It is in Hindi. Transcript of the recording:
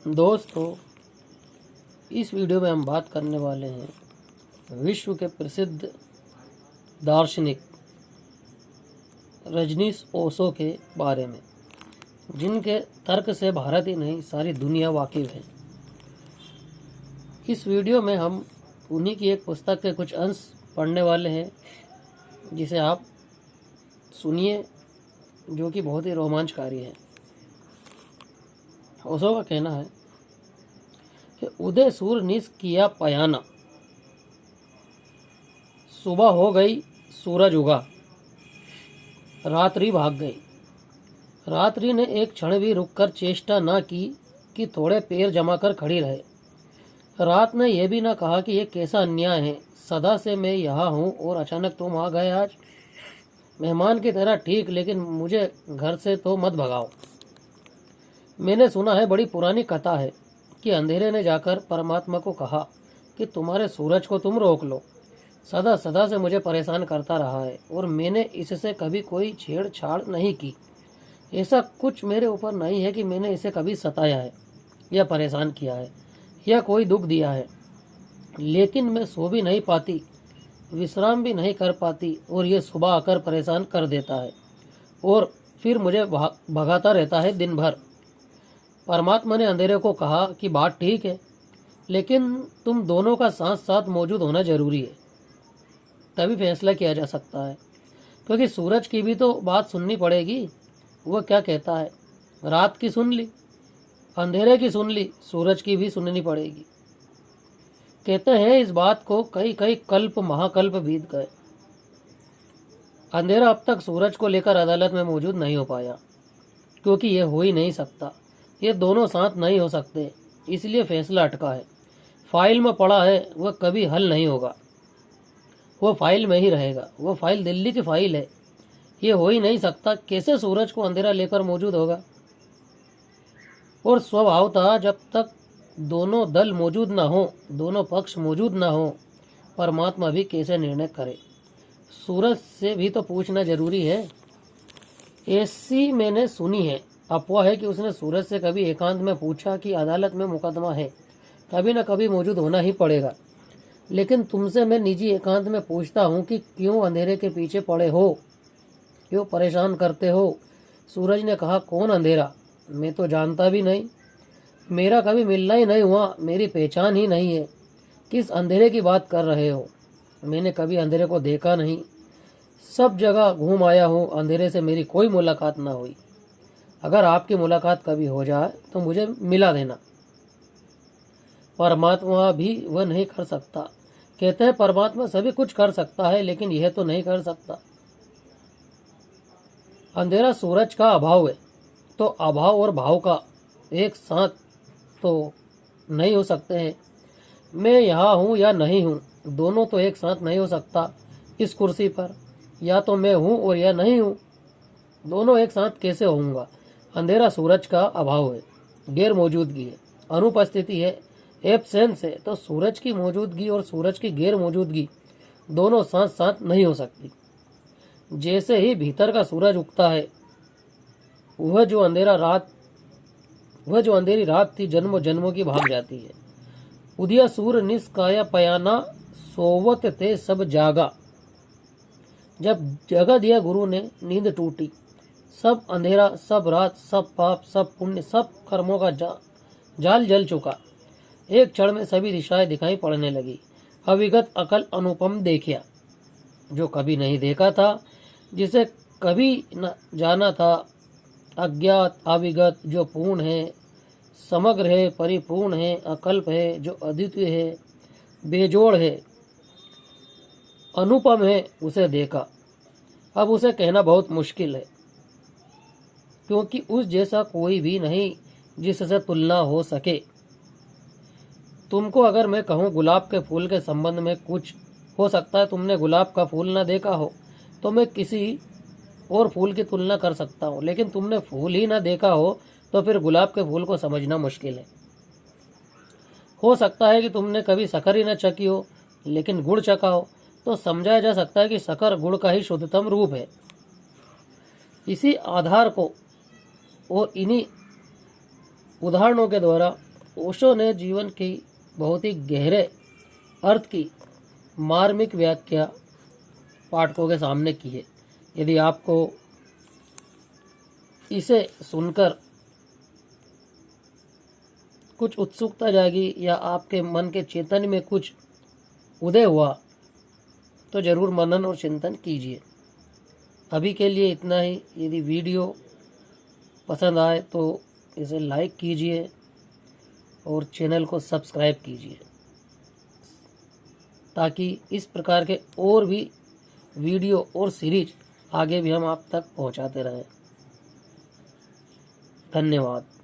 दोस्तों, इस वीडियो में हम बात करने वाले हैं विश्व के प्रसिद्ध दार्शनिक रजनीश ओशो के बारे में, जिनके तर्क से भारत ही नहीं सारी दुनिया वाकिफ है। इस वीडियो में हम उन्हीं की एक पुस्तक के कुछ अंश पढ़ने वाले हैं, जिसे आप सुनिए, जो कि बहुत ही रोमांचकारी है। ओशो का कहना है कि उदय सूर्य निस किया पयाना, सुबह हो गई सूरज उगा, रात्रि भाग गई। रात्रि ने एक क्षण भी रुककर चेष्टा न की कि थोड़े पैर जमाकर खड़ी रहे। रात ने यह भी न कहा कि यह कैसा अन्याय है, सदा से मैं यहाँ हूँ और अचानक तुम आ गए आज। मेहमान की तरह ठीक, लेकिन मुझे घर से तो मत भगाओ। मैंने सुना है, बड़ी पुरानी कथा है कि अंधेरे ने जाकर परमात्मा को कहा कि तुम्हारे सूरज को तुम रोक लो, सदा सदा से मुझे परेशान करता रहा है और मैंने इससे कभी कोई छेड़छाड़ नहीं की। ऐसा कुछ मेरे ऊपर नहीं है कि मैंने इसे कभी सताया है या परेशान किया है या कोई दुख दिया है, लेकिन मैं सो भी नहीं पाती, विश्राम भी नहीं कर पाती और ये सुबह आकर परेशान कर देता है और फिर मुझे भगाता रहता है दिन भर। परमात्मा ने अंधेरे को कहा कि बात ठीक है, लेकिन तुम दोनों का साथ साथ मौजूद होना जरूरी है, तभी फैसला किया जा सकता है। क्योंकि सूरज की भी तो बात सुननी पड़ेगी। वह क्या कहता है, रात की सुन ली, अंधेरे की सुन ली, सूरज की भी सुननी पड़ेगी। कहते हैं इस बात को कई कई कल्प महाकल्प बीत गए। अंधेरा अब तक सूरज को लेकर अदालत में मौजूद नहीं हो पाया, क्योंकि यह हो ही नहीं सकता, ये दोनों साथ नहीं हो सकते, इसलिए फैसला अटका है। फाइल में पड़ा है, वह कभी हल नहीं होगा, वो फाइल में ही रहेगा। वो फाइल दिल्ली की फाइल है, ये हो ही नहीं सकता। कैसे सूरज को अंधेरा लेकर मौजूद होगा? और स्वभावतः जब तक दोनों दल मौजूद ना हो, दोनों पक्ष मौजूद ना हो, परमात्मा भी कैसे निर्णय करे? सूरज से भी तो पूछना जरूरी है। ऐसी मैंने सुनी है, अफवाह है कि उसने सूरज से कभी एकांत में पूछा कि अदालत में मुकदमा है, कभी न कभी मौजूद होना ही पड़ेगा। लेकिन तुमसे मैं निजी एकांत में पूछता हूँ कि क्यों अंधेरे के पीछे पड़े हो, क्यों परेशान करते हो? सूरज ने कहा, कौन अंधेरा? मैं तो जानता भी नहीं, मेरा कभी मिलना ही नहीं हुआ, मेरी पहचान ही नहीं है। किस अंधेरे की बात कर रहे हो? मैंने कभी अंधेरे को देखा नहीं, सब जगह घूम आया हूँ, अंधेरे से मेरी कोई मुलाकात ना हुई। अगर आपकी मुलाकात कभी हो जाए तो मुझे मिला देना। परमात्मा भी वह नहीं कर सकता। कहते हैं परमात्मा सभी कुछ कर सकता है, लेकिन यह तो नहीं कर सकता। अंधेरा सूरज का अभाव है, तो अभाव और भाव का एक साथ तो नहीं हो सकते हैं। मैं यहाँ हूँ या नहीं हूँ, दोनों तो एक साथ नहीं हो सकता। इस कुर्सी पर या तो मैं हूँ और या नहीं हूँ, दोनों एक साथ कैसे होऊंगा? अंधेरा सूरज का अभाव है, गैर मौजूदगी है, अनुपस्थिति है, एब्सेंस है। तो सूरज की मौजूदगी और सूरज की गैर मौजूदगी दोनों साथ साथ नहीं हो सकती। जैसे ही भीतर का सूरज उगता है, वह जो अंधेरी रात थी जन्मों जन्मों की भाग जाती है। उदिया सूर्य निष्काया पयाना, सोवत ते सब जागा। जब जगह दिया गुरु ने, नींद टूटी। सब अंधेरा, सब रात, सब पाप, सब पुण्य, सब कर्मों का जाल जल चुका। एक क्षण में सभी दिशाएं दिखाई पड़ने लगी। अविगत अकल अनुपम देखिया, जो कभी नहीं देखा था, जिसे कभी न जाना था। अज्ञात अविगत, जो पूर्ण है, समग्र है, परिपूर्ण है, अकल्प है, जो अद्वितीय है, बेजोड़ है, अनुपम है, उसे देखा। अब उसे कहना बहुत मुश्किल है, क्योंकि उस जैसा कोई भी नहीं जिससे तुलना हो सके। तुमको अगर मैं कहूँ गुलाब के फूल के संबंध में कुछ, हो सकता है तुमने गुलाब का फूल ना देखा हो, तो मैं किसी और फूल की तुलना कर सकता हूँ, लेकिन तुमने फूल ही ना देखा हो तो फिर गुलाब के फूल को समझना मुश्किल है। हो सकता है कि तुमने कभी शक्कर ही न चखी हो, लेकिन गुड़ चखा हो, तो समझाया जा सकता है कि शक्कर गुड़ का ही शुद्धतम रूप है। इसी आधार को और इन्हीं उदाहरणों के द्वारा ओशो ने जीवन की बहुत ही गहरे अर्थ की मार्मिक व्याख्या पाठकों के सामने की है। यदि आपको इसे सुनकर कुछ उत्सुकता जागी या आपके मन के चेतन में कुछ उदय हुआ तो ज़रूर मनन और चिंतन कीजिए। अभी के लिए इतना ही। यदि वीडियो पसंद आए तो इसे लाइक कीजिए और चैनल को सब्सक्राइब कीजिए ताकि इस प्रकार के और भी वीडियो और सीरीज आगे भी हम आप तक पहुंचाते रहें। धन्यवाद।